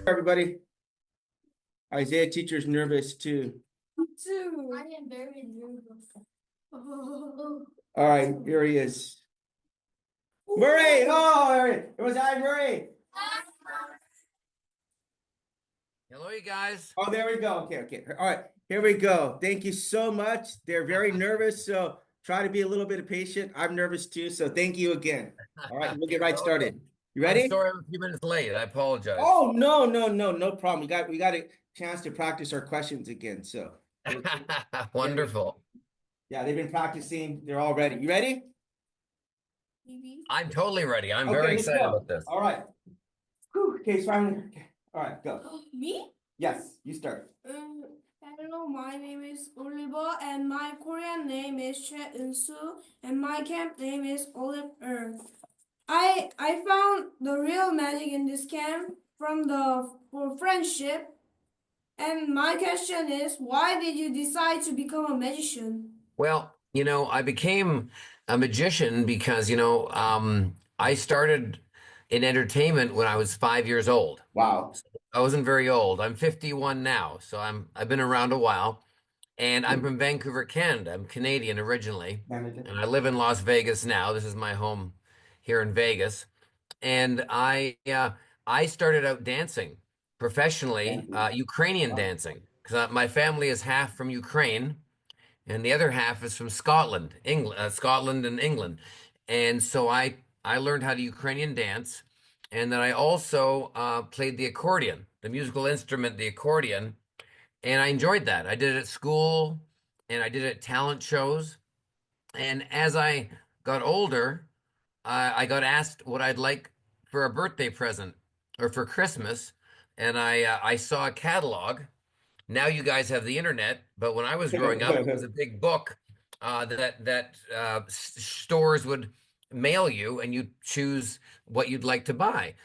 Everybody. Isaiah teacher's nervous too. Too. I am very nervous. All right, here he is. Murray! Oh, it was I, Murray. Hello, you guys. Oh, there we go. Okay. All right, here we go. Thank you so much. They're very nervous, so try to be a little bit patient. I'm nervous too, so thank you again. All right, we'll get right started. You ready? I'm sorry I'm a few minutes late. I apologize. Oh, no problem. We got a chance to practice our questions again, so. Wonderful. Yeah, they've been practicing. They're all ready. You ready? I'm totally ready. I'm Okay, very let's excited go. about this. All right. Whew, okay, so okay. All right, go. Me? Yes, you start. Hello, my name is Oliver, and my Korean name is Choi Eun-soo, and my camp name is Olive Earth. I found the real magic in this camp for friendship. And my question is, why did you decide to become a magician? Well, I became a magician because, I started in entertainment when I was 5 years old. Wow. I wasn't very old. I'm 51 now, so I've been around a while. And I'm from Vancouver, Canada. I'm Canadian originally, and I live in Las Vegas now. This is my home here in Vegas. And I started out dancing professionally, Ukrainian dancing, because my family is half from Ukraine, and the other half is from Scotland, England, Scotland and England. And so I learned how to Ukrainian dance, and then I also played the accordion, the musical instrument, the accordion, and I enjoyed that. I did it at school, and I did it at talent shows. And as I got older, I got asked what I'd like for a birthday present or for Christmas, and I saw a catalog. Now you guys have the internet, but when I was growing up, it was a big book that stores would mail you, and you'd choose what you'd like to buy.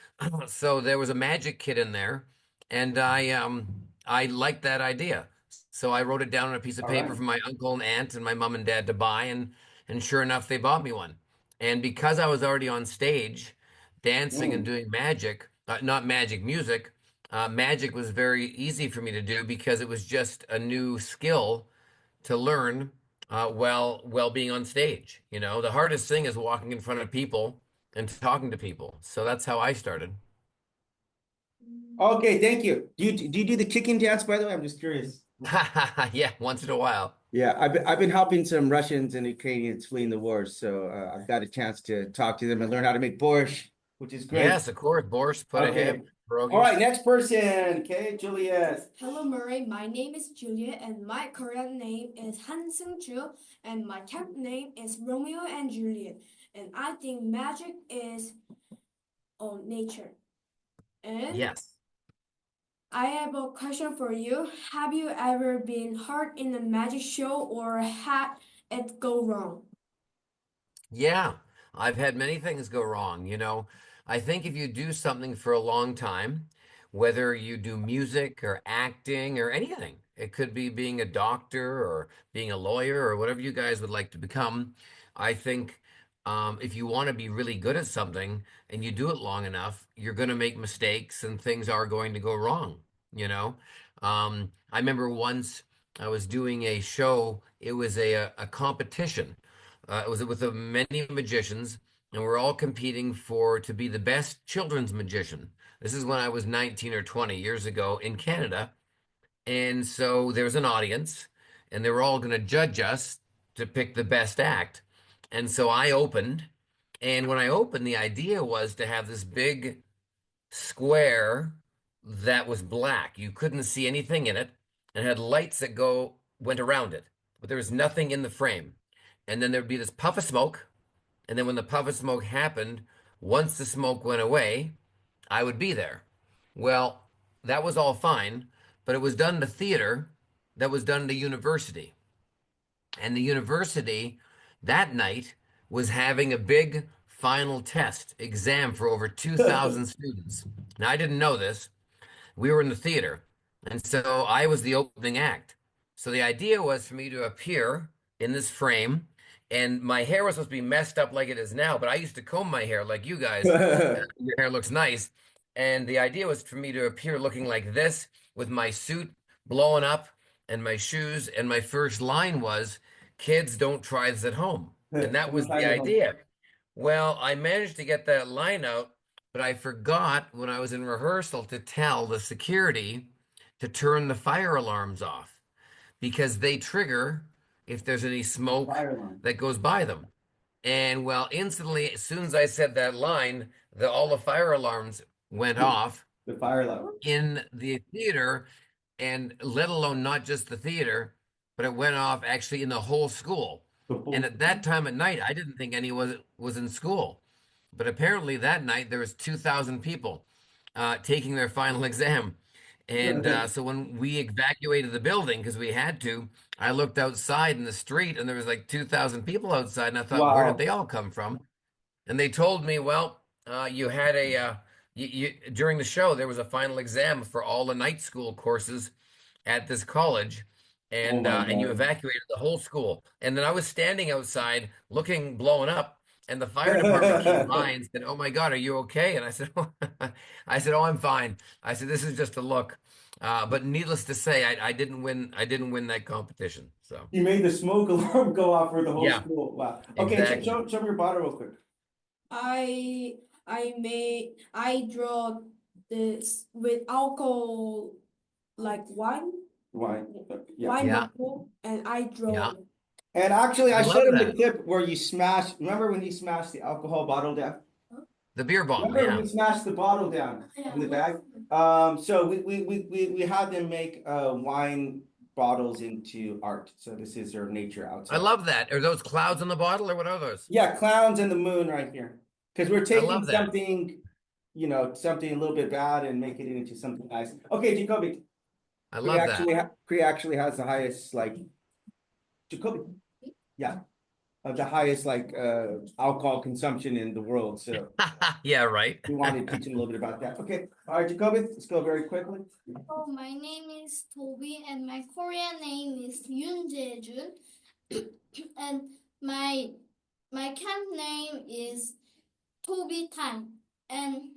So there was a magic kit in there, and I liked that idea. So I wrote it down on a piece of paper for my uncle and aunt and my mom and dad to buy, and sure enough, they bought me one. And because I was already on stage dancing and doing magic, not magic music, magic was very easy for me to do because it was just a new skill to learn while being on stage. The hardest thing is walking in front of people and talking to people. So that's how I started. Okay, thank you. Do you do the kicking dance, by the way? I'm just curious. Yeah, once in a while. Yeah, I've been helping some Russians and Ukrainians fleeing the war, so I've got a chance to talk to them and learn how to make borscht, which is great. Yes, of course. Borscht, put Okay. ahead. All right, next person. Okay, Juliet. Hello, Murray. My name is Juliet, and my Korean name is Han Seung-ju, and my camp name is Romeo and Juliet. And I think magic is nature. And yes. I have a question for you. Have you ever been hurt in a magic show or had it go wrong? Yeah, I've had many things go wrong. I think if you do something for a long time, whether you do music or acting or anything, it could be being a doctor or being a lawyer or whatever you guys would like to become. I think if you want to be really good at something and you do it long enough, you're going to make mistakes and things are going to go wrong, you know? I remember once I was doing a show, it was a competition. It was with many magicians, and we're all competing to be the best children's magician. This is when I was 19 or 20 years ago in Canada. And so there was an audience, and they were all going to judge us to pick the best act. And so I opened, and when I opened, the idea was to have this big square that was black. You couldn't see anything in it, and had lights that went around it, but there was nothing in the frame. And then there'd be this puff of smoke, and then when the puff of smoke happened, once the smoke went away, I would be there. Well, that was all fine, but it was done to theater that was done to university. And the university that night was having a big final test exam for over 2,000 students. Now, I didn't know this. We were in the theater, and so I was the opening act. So the idea was for me to appear in this frame And my hair was supposed to be messed up like it is now, but I used to comb my hair like you guys. Your hair looks nice. And the idea was for me to appear looking like this with my suit blowing up and my shoes. And my first line was, kids, don't try this at home. And that was the idea. Well, I managed to get that line out, but I forgot when I was in rehearsal to tell the security to turn the fire alarms off because they trigger if there's any smoke that goes by them. And well, instantly, as soon as I said that line, all the fire alarms went off The fire alarm. in the theater, and let alone not just the theater, but it went off actually in the whole school. And at that time at night, I didn't think any was in school. But apparently that night there was 2,000 people taking their final exam. And so when we evacuated the building, because we had to, I looked outside in the street and there was like 2,000 people outside. And I thought, where did they all come from? And they told me, well, you had during the show, there was a final exam for all the night school courses at this college, and you evacuated the whole school. And then I was standing outside looking blown up, and the fire department came by and said, "Oh my God, are you okay?" And I said, "I said, oh, I'm fine." I said, "This is just a look." But needless to say, I didn't win. I didn't win that competition. So You made the smoke alarm go off for the whole Yeah, school. Wow. Okay, exactly. show me your bottle real quick. I draw this with alcohol like wine. Why? Yeah. Wine Yeah. bottle, and I draw Yeah. it. And actually, I I showed love him the that. clip where you smashed. Remember when he smashed the alcohol bottle down? The beer bottle. Remember when Yeah. he smashed the bottle down in the bag? So we had them make wine bottles into art. So this is their nature I outside. love that. Are those clouds on the bottle or what are those? Yeah, clowns and the moon right here. Because we're taking love that. something, something a little bit bad and making it into something nice. Okay, Jacoby. I love Cree actually has the highest Jacoby. Yeah. The highest alcohol consumption in the world. So that. Yeah, right. we wanted to teach him a little bit about that. Okay. All right, Jacoby, let's go very quickly. Oh, my name is Toby and my Korean name is Yoon Jae-jun. And my camp name is Toby Tang. And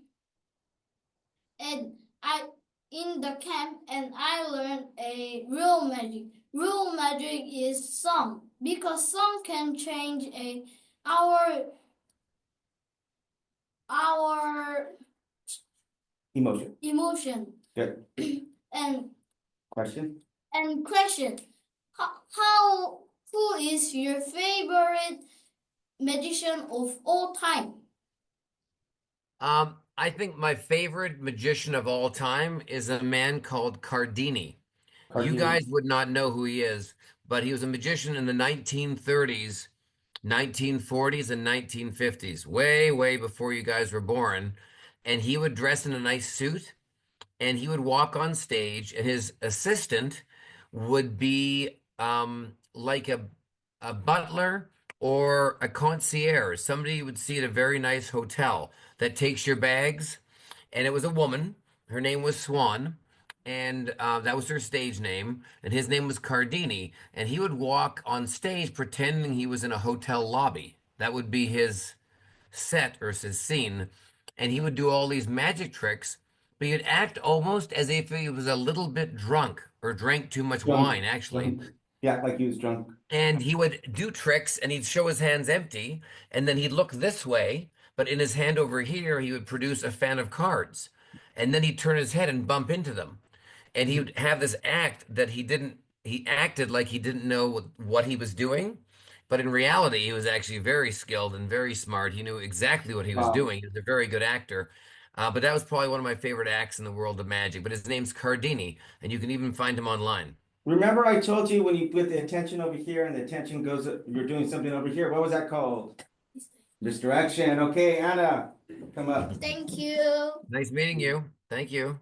I in the camp and I learned a real magic. Real magic is song because song can change our emotion. Good. And Question? question, who is your favorite magician of all time? I think my favorite magician of all time is a man called Cardini. You guys would not know who he is, but he was a magician in the 1930s, 1940s, and 1950s, way, way before you guys were born. And he would dress in a nice suit and he would walk on stage, and his assistant would be like a butler or a concierge, somebody you would see at a very nice hotel that takes your bags. And it was a woman. Her name was Swan, and that was her stage name. And his name was Cardini. And he would walk on stage pretending he was in a hotel lobby. That would be his set or his scene. And he would do all these magic tricks, but he'd act almost as if he was a little bit drunk or drank too much wine, actually. Yeah, like he was drunk. And he would do tricks and he'd show his hands empty, and then he'd look this way, but in his hand over here, he would produce a fan of cards. And then he'd turn his head and bump into them. And he would have this act that he acted like he didn't know what he was doing. But in reality, he was actually very skilled and very smart. He knew exactly what he was doing. He was a very good actor. But that was probably one of my favorite acts in the world of magic. But his name's Cardini, and you can even find him online. Remember I told you when you put the attention over here and the attention goes, you're doing something over here. What was that called? Misdirection. Okay, Anna, come up. Thank you. Nice meeting you. Thank you.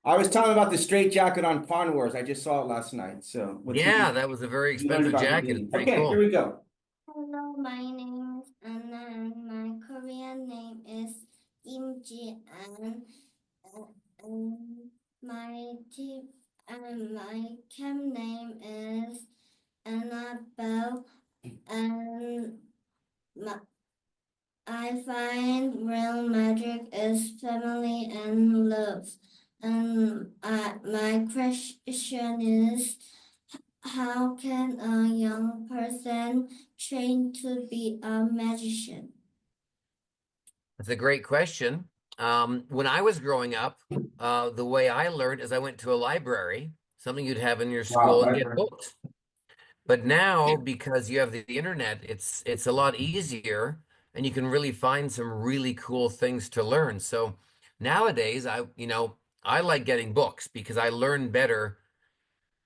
I was telling about the straight jacket on Pawn Wars. I just saw it last night. So Yeah, that was a very expensive jacket. It's pretty cool. Here we go. Hello, my name is Anna and my Korean name is Kim Ji-an. And my camp name is Annabelle. And I find real magic is family and love. And my question is, how can a young person train to be a magician? That's a great question. When I was growing up, the way I learned is I went to a library, something you'd have in your Wow, school, and get library. books. But now, because you have the internet, it's a lot easier, and you can really find some really cool things to learn. So nowadays, I like getting books because I learn better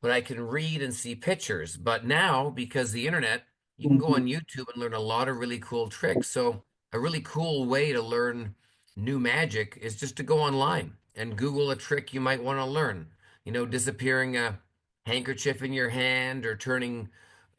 when I can read and see pictures. But now, because the internet, you can go on YouTube and learn a lot of really cool tricks. So a really cool way to learn new magic is just to go online and Google a trick you might want to learn. Disappearing a handkerchief in your hand or turning,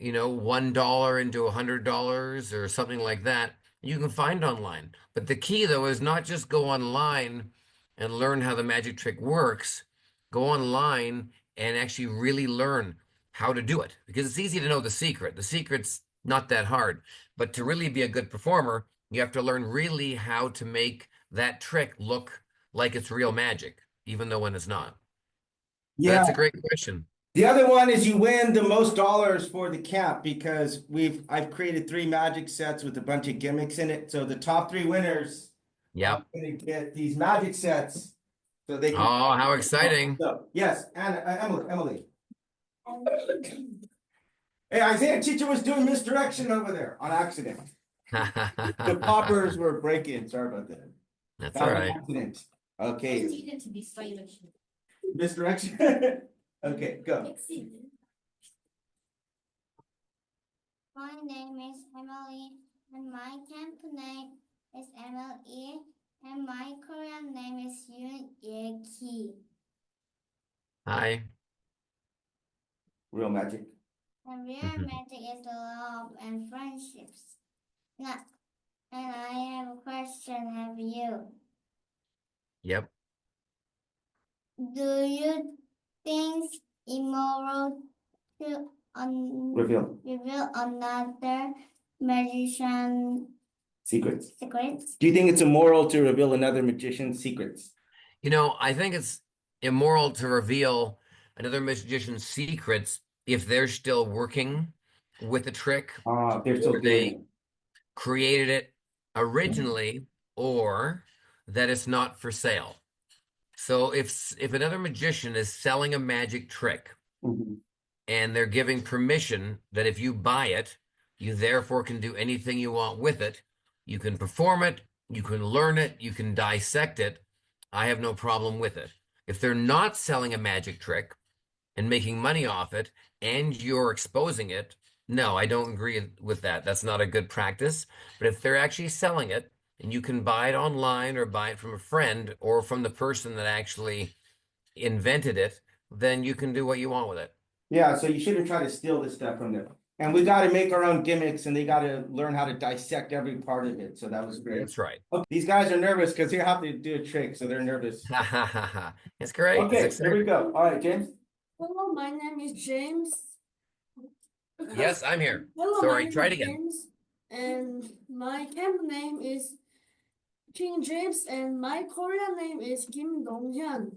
$1 into $100 or something like that. You can find online. But the key, though, is not just go online and learn how the magic trick works. Go online and actually really learn how to do it because it's easy to know the secret. The secret's not that hard, but to really be a good performer, you have to learn really how to make that trick look like it's real magic, even though when it's not. But Yeah. that's a great question. The other one is you win the most dollars for the camp because I've created 3 magic sets with a bunch of gimmicks in it. So the top 3 winners are Yep. going to get these magic sets so they can. Oh, how exciting. So, yes, and Emily. Hey, Isaiah, teacher was doing misdirection over there on accident. The poppers were breaking. Sorry about that. That's That all was an right. accident. Okay. needed to be silent. Misdirection. Okay, go. My name is Emily, and my camp name is Emily, and my Korean name is Yoon Ye Ki. Hi. Real magic. And real Mhm. magic is love and friendships. Now, and I have a question of you. Yep. Do you think immoral to Reveal. reveal another magician Secrets. secrets? Do you think it's immoral to reveal another magician's secrets? I think it's immoral to reveal another magician's secrets if they're still working with the trick They're still or doing they it. created it originally or that it's not for sale. So if another magician is selling a magic trick Mhm. and they're giving permission that if you buy it, you therefore can do anything you want with it, you can perform it, you can learn it, you can dissect it, I have no problem with it. If they're not selling a magic trick and making money off it and you're exposing it, no, I don't agree with that. That's not a good practice. But if they're actually selling it and you can buy it online or buy it from a friend or from the person that actually invented it, then you can do what you want with it. Yeah, so you shouldn't try to steal this stuff from them. And we got to make our own gimmicks and they got to learn how to dissect every part of it. So that was great. That's right. Okay, these guys are nervous because they have to do a trick, so they're nervous. It's great. It's Okay, here exciting. we go. All right, James. Hello, my name is James. Yes, I'm here. Hello, Sorry, my try it name is again. James, and my camp name is King James, and my Korean name is Kim Donghyun.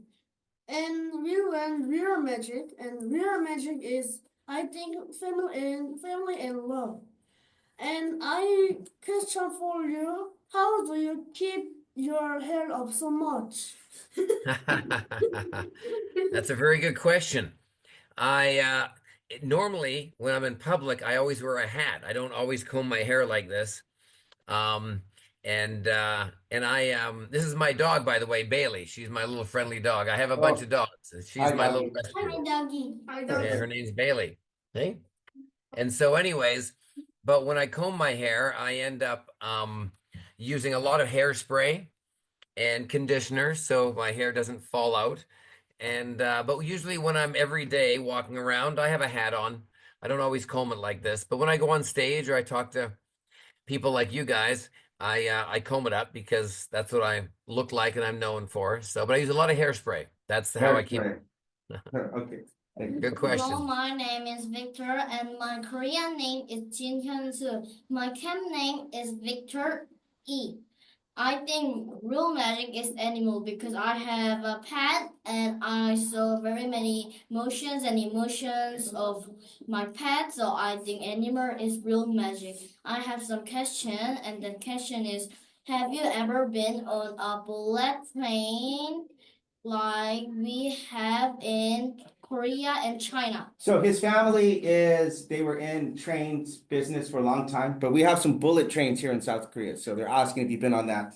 And we learn real magic, and real magic is, I think, family and love. And I question for you, how do you keep your hair up so much? That's a very good question. I normally when I'm in public, I always wear a hat. I don't always comb my hair like this. Um, and I this is my dog, by the way, Bailey. She's my little friendly dog. I have a bunch Oh, of dogs. And she's hi, my little doggy. rescue. Hi, doggy. I Yeah, don't. her name's Bailey. See? And so, anyways, but when I comb my hair, I end up using a lot of hairspray and conditioner so my hair doesn't fall out. And but usually when I'm every day walking around, I have a hat on. I don't always comb it like this, but when I go on stage or I talk to people like you guys, I comb it up because that's what I look like and I'm known for. So, but I use a lot of hairspray. That's how I keep it. Hairspray. Okay. Good question. Hello, my name is Victor and my Korean name is Jin Hyun-soo. My camp name is Victor E. I think real magic is animal because I have a pet and I saw very many motions and emotions of my pet. So I think animal is real magic. I have some question and the question is, have you ever been on a bullet train like we have in Korea and China? So his family they were in trains business for a long time, but we have some bullet trains here in South Korea. So they're asking if you've been on that.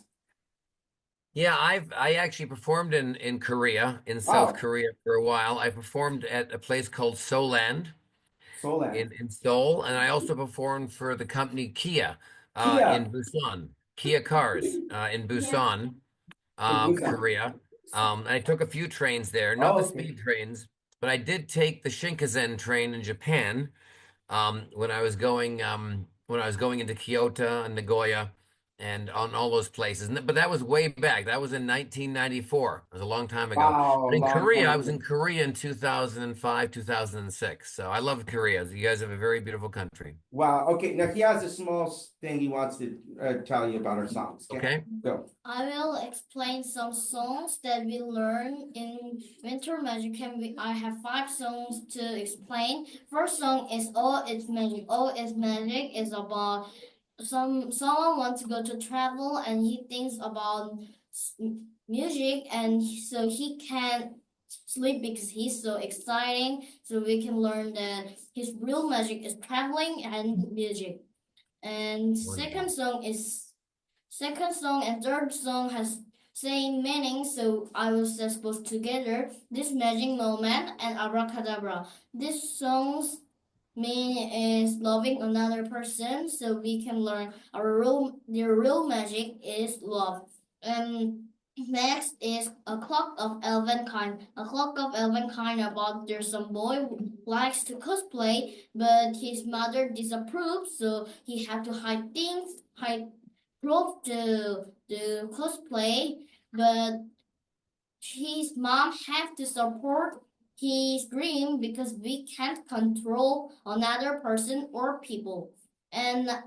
Yeah, I actually performed in Korea, in South Wow. Korea for a while. I performed at a place called Soland Solan. in Seoul, and I also performed for the company Kia Kia. in Busan, Kia Cars in Busan, In Busan. Korea. I took a few trains there, not the Oh, okay. speed trains, but I did take the Shinkansen train in Japan when I was going into Kyoto and Nagoya and on all those places. But that was way back. That was in 1994. It was a long time ago. Wow, But in long Korea, time I was ago. in Korea in 2005, 2006. So I love Korea. You guys have a very beautiful country. Wow. Okay. Now he has a small thing he wants to tell you about our songs. Okay. Go. I will explain some songs that we learn in Winter Magic Camp. I have 5 songs to explain. First song is All Is Magic. All Is Magic is about someone wants to go to travel and he thinks about music and so he can't sleep because he's so exciting. So we can learn that his real magic is traveling and music. And Wonderful. second song and third song has same meaning, so I will say both together. This magic moment and abracadabra. This song's meaning is loving another person, so we can learn their real magic is love. And next is a clock of elven kind. A clock of elven kind about there's some boy who likes to cosplay, but his mother disapproves, so he had to hide proof the cosplay, but his mom have to support his dream because we can't control another person or people. And the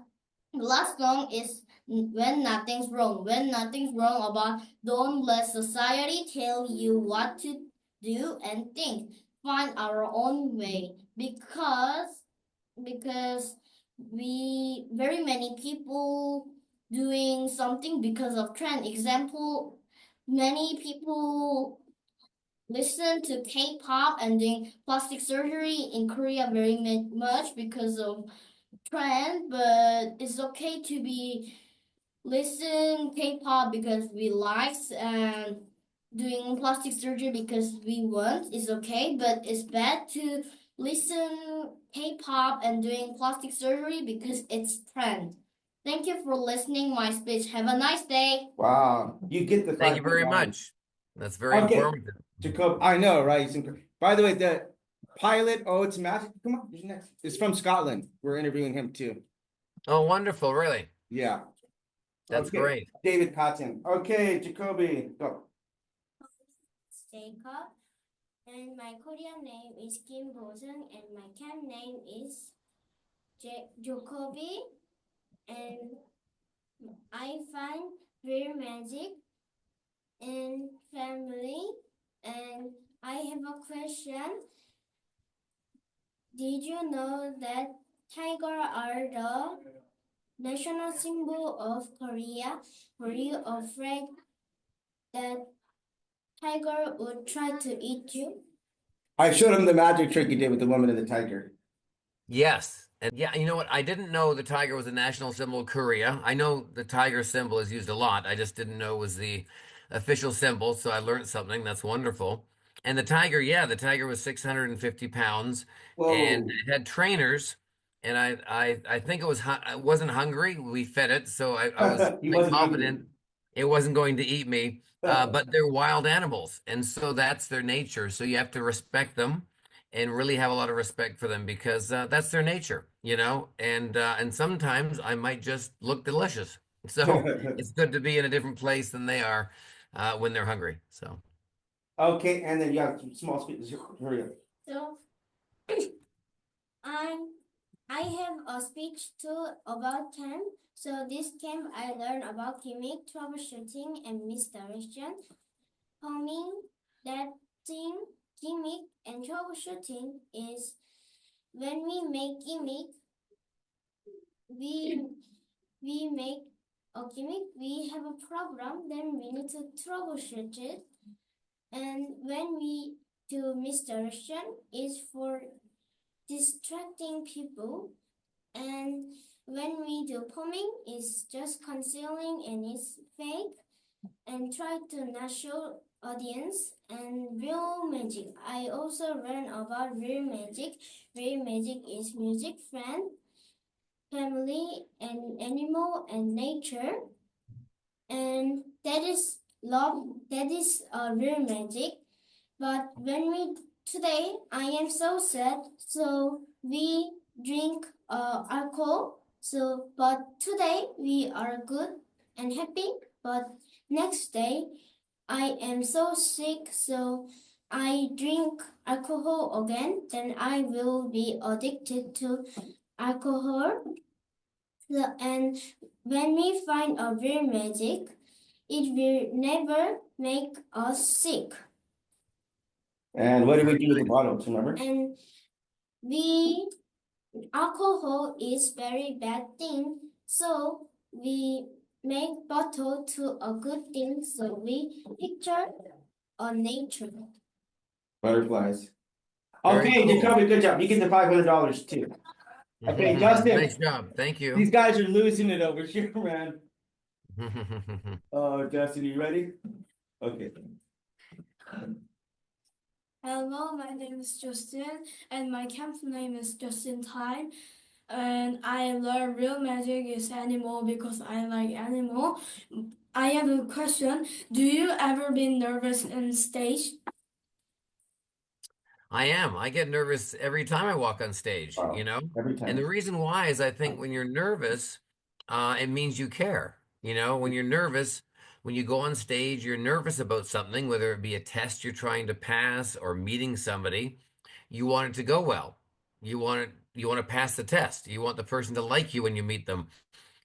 last song is when nothing's wrong. When nothing's wrong about don't let society tell you what to do and think. Find our own way because we very many people doing something because of trend. Example, many people listen to K-pop and doing plastic surgery in Korea very much because of trend, but it's okay to be listen K-pop because we like and doing plastic surgery because we want is okay, but it's bad to listen K-pop and doing plastic surgery because it's trend. Thank you for listening my speech. Have a nice day. Wow. You get the Thank you very 5.9. much. That's very Okay. informative. Jacob, I know, right? By the way, the pilot, Oh, It's Magic. Come on, who's next? It's from Scotland. We're interviewing him too. Oh, wonderful. Really? Yeah. That's Okay. great. David Patton. Okay, Jacoby, go. Jacob, and my Korean name is Kim Bosun, and my camp name is Jacoby, and I find real magic in family, and I have a question. Did you know that tiger are the national symbol of Korea? Were you afraid that tiger would try to eat you? I showed him the magic trick he did with the woman and the tiger. Yes. And yeah, you know what? I didn't know the tiger was a national symbol of Korea. I know the tiger symbol is used a lot. I just didn't know it was the official symbol. So I learned something. That's wonderful. And the tiger, yeah, the tiger was 650 pounds and Whoa. it had trainers. And I think it wasn't hungry. We fed it. So I was He really wasn't eating confident it wasn't going to eat me. But they're wild animals. And so that's their nature. So you have to respect them and really have a lot of respect for them because that's their nature, you know. And sometimes I might just look delicious. So it's good to be in a different place than they are when they're hungry. So Okay, and then you have some small speakers. Hurry up. So I have a speech too about camp. So this camp I learned about gimmick, troubleshooting, and misdirection. Forming that thing, gimmick, and troubleshooting is when we make gimmick, we make a gimmick, we have a problem, then we need to troubleshoot it. And when we do misdirection is for distracting people. And when we do poming, it's just concealing and it's fake and try to not show audience. And real magic, I also learned about real magic. Real magic is music, friend, family, and animal and nature. And that is love, that is real magic. But when we today, I am so sad. So we drink alcohol. So but today we are good and happy. But next day I am so sick. So I drink alcohol again. Then I will be addicted to alcohol. And when we find a real magic, it will never make us sick. And what did we do with the bottles, remember? And alcohol is very bad thing, so we make bottle to a good thing, so we picture a nature. Butterflies. Very Okay, cool. Jacoby, good job. You get the $500 too. Okay, Justin. Nice job. Thank you. These guys are losing it over here, man. Oh, Justin, you ready? Okay. Hello, my name is Justin, and my camp name is Justin Time. And I learned real magic is animal because I like animal. I have a question. Do you ever been nervous on stage? I am. I get nervous every time I walk on stage, Wow, you know? every And the time. reason why is I think when you're nervous, it means you care. You know, when you're nervous, when you go on stage, you're nervous about something, whether it be a test you're trying to pass or meeting somebody, you want it to go well. You want to pass the test. You want the person to like you when you meet them.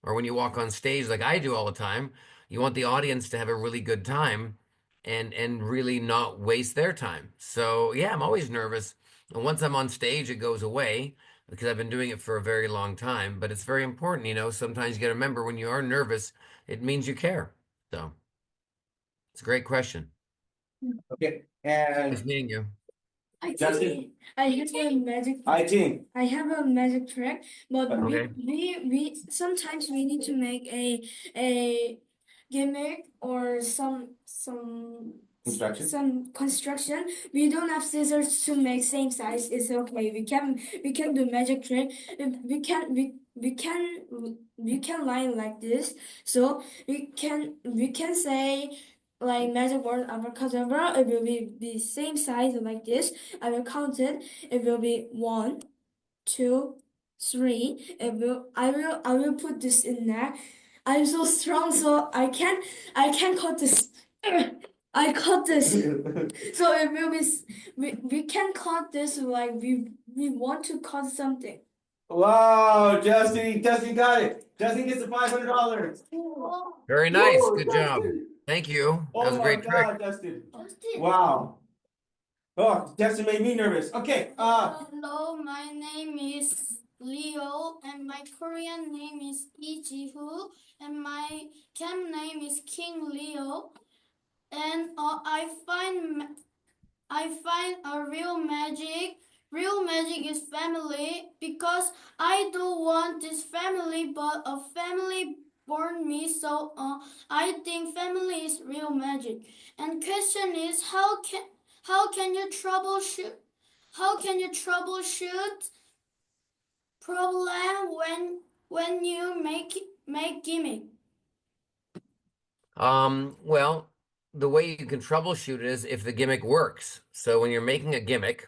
Or when you walk on stage like I do all the time, you want the audience to have a really good time and really not waste their time. So yeah, I'm always nervous. And once I'm on stage, it goes away because I've been doing it for a very long time. But it's very important, you know, sometimes you got to remember when you are nervous, it means you care. So it's a great question. Okay, Nice and meeting you. Justin? I have a magic. IT. I have a magic trick, but Okay. we sometimes we need to make a gimmick or Construction? some construction. We don't have scissors to make same size. It's okay. We can do magic trick. We can line like this. So we can say like magic word abracadabra. It will be the same size like this. I will count it. It will be 1, 2, 3. I will put this in there. I'm so strong, so I can cut this. I cut this. So it will be we can cut this like we want to cut something. Wow, Justin got it. Justin gets the $500. Very nice. Whoa, Good job. Justin. Thank you. That was Oh a my great trick. God, Justin. Justin. Wow. Oh, Justin made me nervous. Okay, Hello, my name is Leo, and my Korean name is Lee Ji-hoo, and my camp name is King Leo. And I find a real magic. Real magic is family because I don't want this family, but a family born me. So I think family is real magic. And question is how can you troubleshoot problem when you make gimmick? Well, the way you can troubleshoot it is if the gimmick works. So when you're making a gimmick,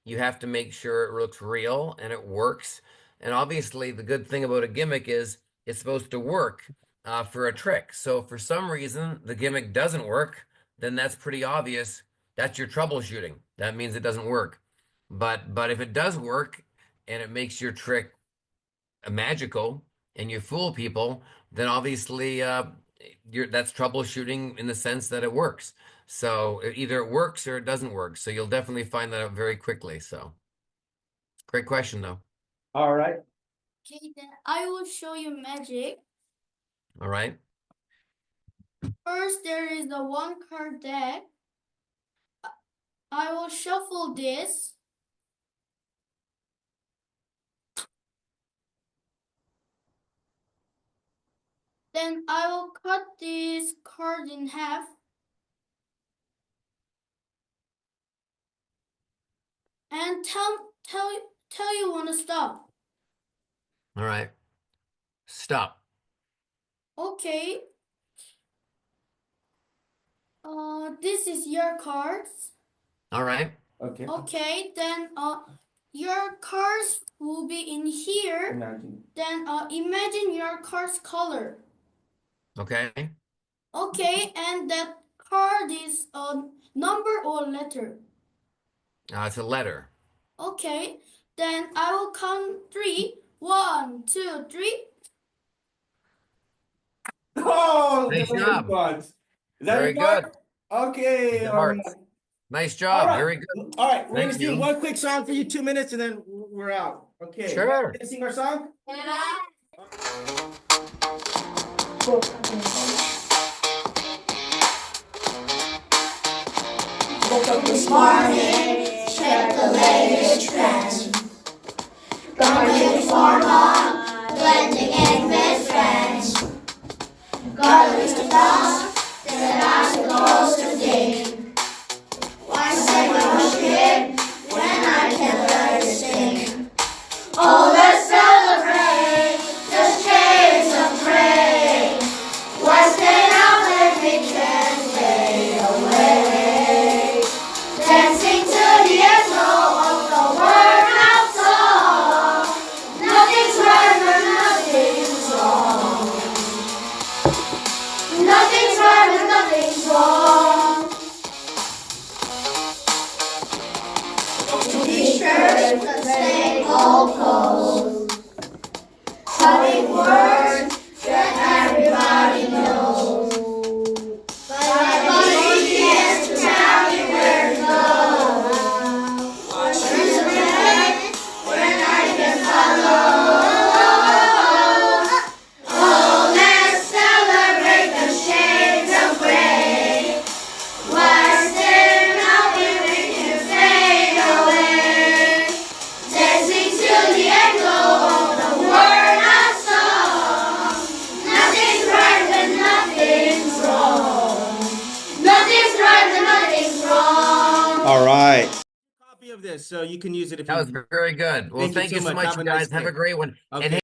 you have to make sure it looks real and it works. And obviously, the good thing about a gimmick is it's supposed to work for a trick. So if for some reason the gimmick doesn't work, then that's pretty obvious. That's your troubleshooting. That means it doesn't work. But if it does work and it makes your trick magical and you fool people, then obviously that's troubleshooting in the sense that it works. So either it works or it doesn't work. So you'll definitely find that out very quickly. So great question though. All right. Okay, then I will show you magic. All right. First, there is the one card deck. I will shuffle this. Then I will cut this card in half. And tell you when to stop. All right. Stop. Okay. This is your cards. All right. Okay. Okay, then your cards will be in here. Imagine. Then imagine your card's color. Okay. Okay, and that card is a number or letter. It's a letter. Okay, then I will count 3. 1, 2, 3. Oh, Nice the job. response. Is that Very your mark? good. Okay. It All right. works. Nice All job. right. Very good. All right. We're Thank gonna sing you. one quick song for you, 2 minutes, and then we're out. Okay. Sure. We're gonna sing our song. Woke up this morning, check the latest trends. Gonna get formal, blending in with friends. Got a list of thoughts that I'm supposed to think. Why say no shit when I can learn to sing? Oh, let's celebrate, just chase and pray. Why stay out when we can fade away? Dancing to the echo of the worn out song. Nothing's right and nothing's wrong. Nothing's right and nothing's wrong. T-shirts that say goalposts. Cutting words that everybody knows. But GPS to tell me where to go. Where's the planet when I can follow? Oh, let's celebrate the shades of gray. Why stay now when we can fade away? Dancing to the echo of the worn out song. Nothing's right and nothing's wrong. Nothing's right and nothing's wrong. All right. Copy of this, so you can use it if That was you. very good. Well, Thank you thank so you so much. much, Have a guys. nice Have day. a great one. And Okay.